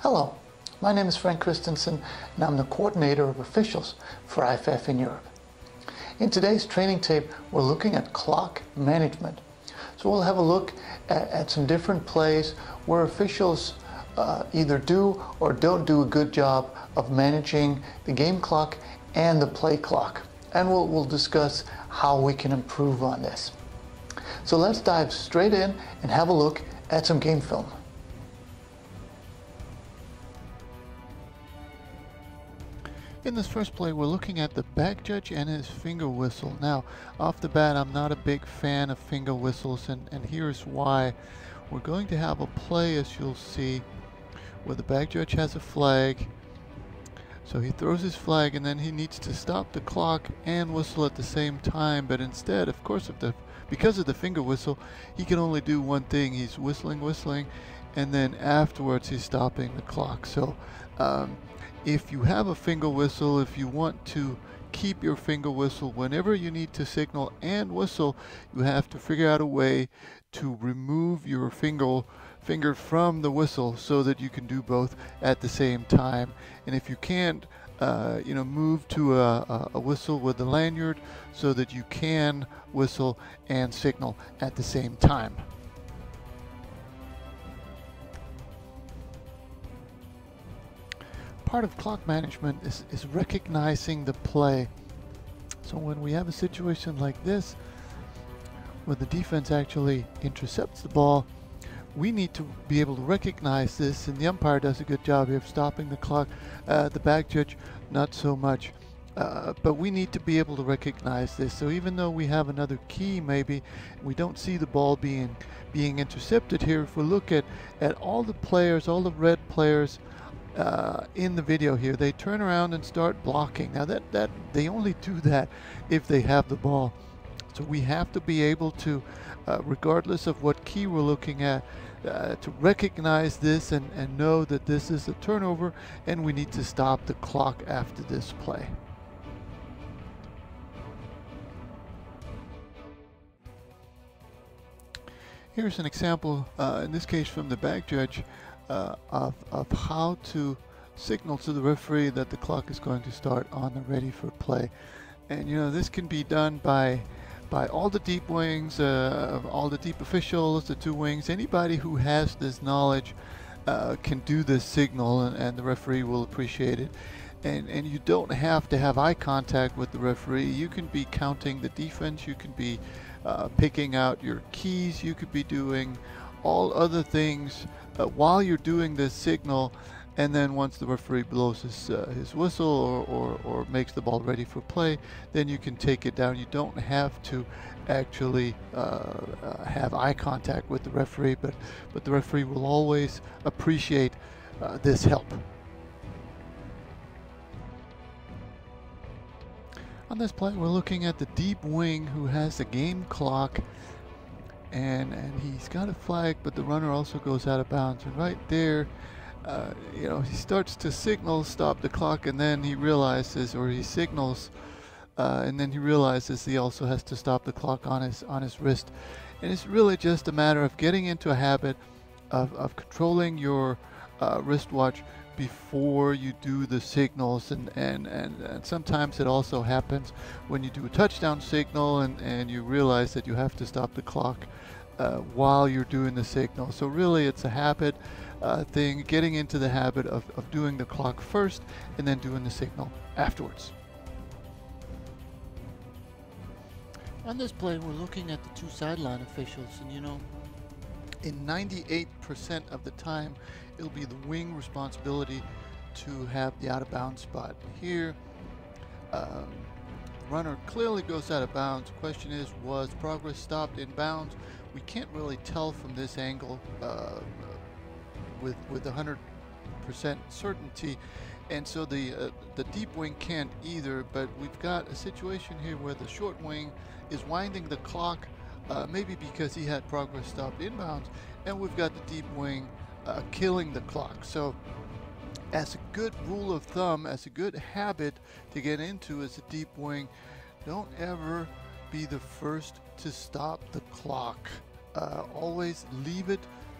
Hello, my name is Frank Christensen and I'm the coordinator of officials for IFAF in Europe. In today's training tape, we're looking at clock management. So we'll have a look at some different plays where officials either do or don't do a good job of managing the game clock and the play clock. And we'll discuss how we can improve on this. So let's dive straight in and have a look at some game film. In this first play, we're looking at the back judge and his finger whistle. Now, off the bat, I'm not a big fan of finger whistles, and here's why. We're going to have a play, as you'll see, where the back judge has a flag. So he throws his flag, and then he needs to stop the clock and whistle at the same time. But instead, of course, because of the finger whistle, he can only do one thing. He's whistling, and then afterwards he's stopping the clock. So if you have a finger whistle, if you want to keep your finger whistle whenever you need to signal and whistle, you have to figure out a way to remove your finger from the whistle so that you can do both at the same time. And if you can't, move to a whistle with the lanyard so that you can whistle and signal at the same time. Part of clock management is recognizing the play. So when we have a situation like this, where the defense actually intercepts the ball, we need to be able to recognize this, and the umpire does a good job here of stopping the clock. The back judge, not so much. But we need to be able to recognize this. So even though we have another key, maybe we don't see the ball being intercepted here, if we look at all the players, all the red players, in the video here, they turn around and start blocking. Now that they only do that if they have the ball. So we have to be able to, regardless of what key we're looking at, to recognize this and know that this is a turnover and we need to stop the clock after this play. Here's an example, in this case from the back judge, of how to signal to the referee that the clock is going to start on the ready for play. And this can be done by all the deep wings, all the deep officials, the two wings. Anybody who has this knowledge can do this signal, and the referee will appreciate it. And you don't have to have eye contact with the referee. You can be counting the defense, you can be picking out your keys, you could be doing all other things while you're doing this signal, and then once the referee blows his whistle or makes the ball ready for play, then you can take it down. You don't have to actually have eye contact with the referee, but the referee will always appreciate this help. On this play, we're looking at the deep wing who has the game clock, and he's got a flag, but the runner also goes out of bounds. And right there, he starts to signal stop the clock, and then he realizes, or he signals, and then he realizes he also has to stop the clock on his wrist. And it's really just a matter of getting into a habit of controlling your wristwatch before you do the signals, and sometimes it also happens when you do a touchdown signal and you realize that you have to stop the clock while you're doing the signal. So really it's a habit thing, getting into the habit of doing the clock first and then doing the signal afterwards. On this play, we're looking at the two sideline officials, and in 98% of the time, it'll be the wing responsibility to have the out of bounds spot. Here, the runner clearly goes out of bounds. The question is, was progress stopped in bounds? We can't really tell from this angle with 100% certainty, and so the deep wing can't either. But we've got a situation here where the short wing is winding the clock, maybe because he had progress stopped inbounds, and we've got the deep wing killing the clock. So as a good rule of thumb, as a good habit to get into as a deep wing, don't ever be the first to stop the clock. Always leave it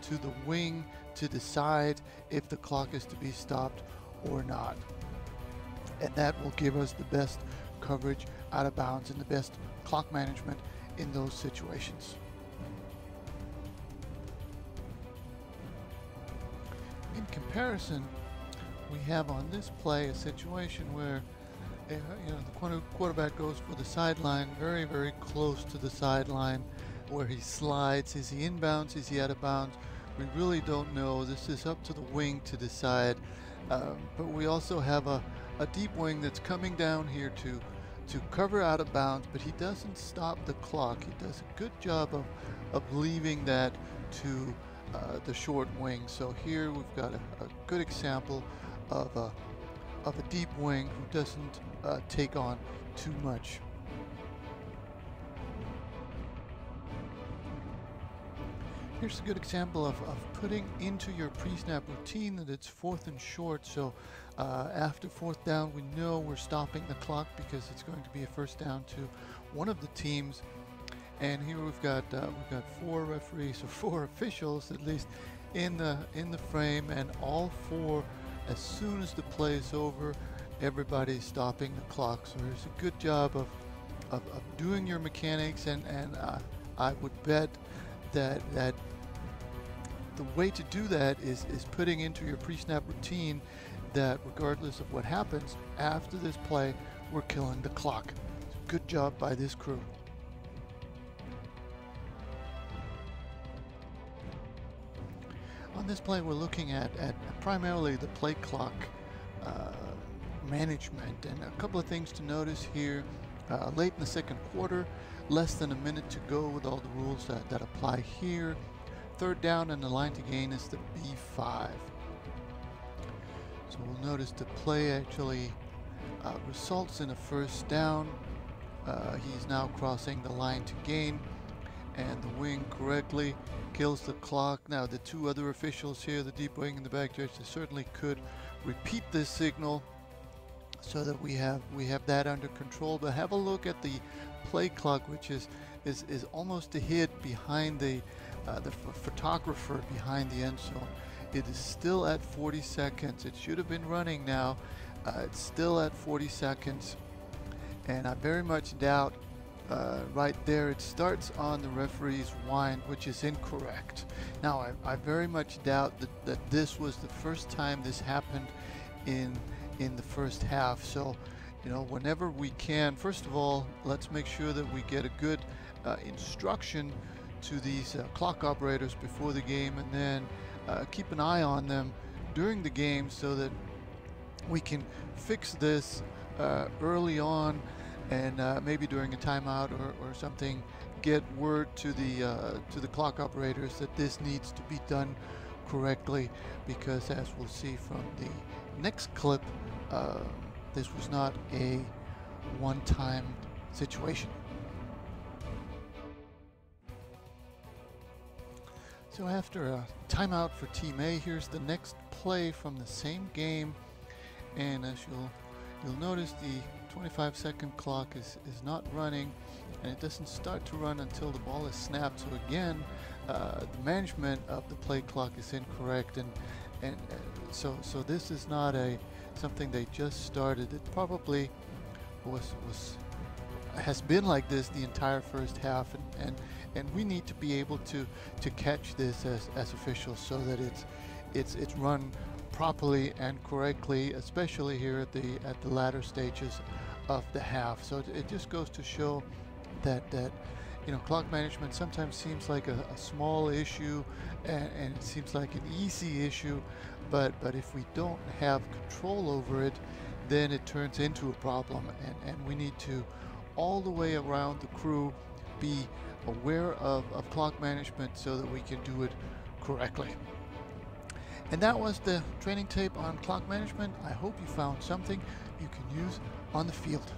to the wing to decide if the clock is to be stopped or not. And that will give us the best coverage out of bounds and the best clock management in those situations. In comparison, we have on this play a situation where the quarterback goes for the sideline, very, very close to the sideline where he slides. Is he inbounds? Is he out of bounds? We really don't know. This is up to the wing to decide. But we also have a deep wing that's coming down here to cover out of bounds, but he doesn't stop the clock. He does a good job of leaving that to the short wing. So here we've got a good example of a deep wing who doesn't take on too much. Here's a good example of putting into your pre-snap routine that it's 4th and short. So after 4th down, we know we're stopping the clock because it's going to be a first down to one of the teams. And here we've got 4 referees, or 4 officials at least, in the frame, and all 4, as soon as the play is over, everybody's stopping the clock. So there's a good job of doing your mechanics, and I would bet that the way to do that is putting into your pre-snap routine that regardless of what happens after this play, we're killing the clock. Good job by this crew. On this play, we're looking at primarily the play clock management, and a couple of things to notice here. Late in the second quarter, less than a minute to go with all the rules that apply here. 3rd down and the line to gain is the B5. So we'll notice the play actually results in a first down. He's now crossing the line to gain, and the wing correctly kills the clock. Now the 2 other officials here, the deep wing and the back judge, they certainly could repeat this signal so that we have that under control. But have a look at the play clock, which is almost a hit behind the photographer behind the end zone. It is still at 40 seconds. It should have been running now. It's still at 40 seconds, and I very much doubt. Right there, it starts on the referee's wind, which is incorrect. Now, I very much doubt that this was the first time this happened in the first half. So, whenever we can, first of all, let's make sure that we get a good instruction to these clock operators before the game, and then keep an eye on them during the game so that we can fix this early on. And maybe during a timeout or something, get word to the clock operators that this needs to be done correctly, because as we'll see from the next clip, this was not a one-time situation. So after a timeout for Team A, here's the next play from the same game, and as you'll notice, the 25-second clock is not running, and it doesn't start to run until the ball is snapped. So again, the management of the play clock is incorrect, and so this is not something they just started. It probably has been like this the entire first half, and we need to be able to catch this as officials so that it's run properly and correctly, especially here at the latter stages of the half. So it just goes to show that clock management sometimes seems like a small issue, and it seems like an easy issue, but if we don't have control over it, then it turns into a problem, and we need to all the way around the crew be aware of clock management so that we can do it correctly. And that was the training tape on clock management. I hope you found something you can use on the field.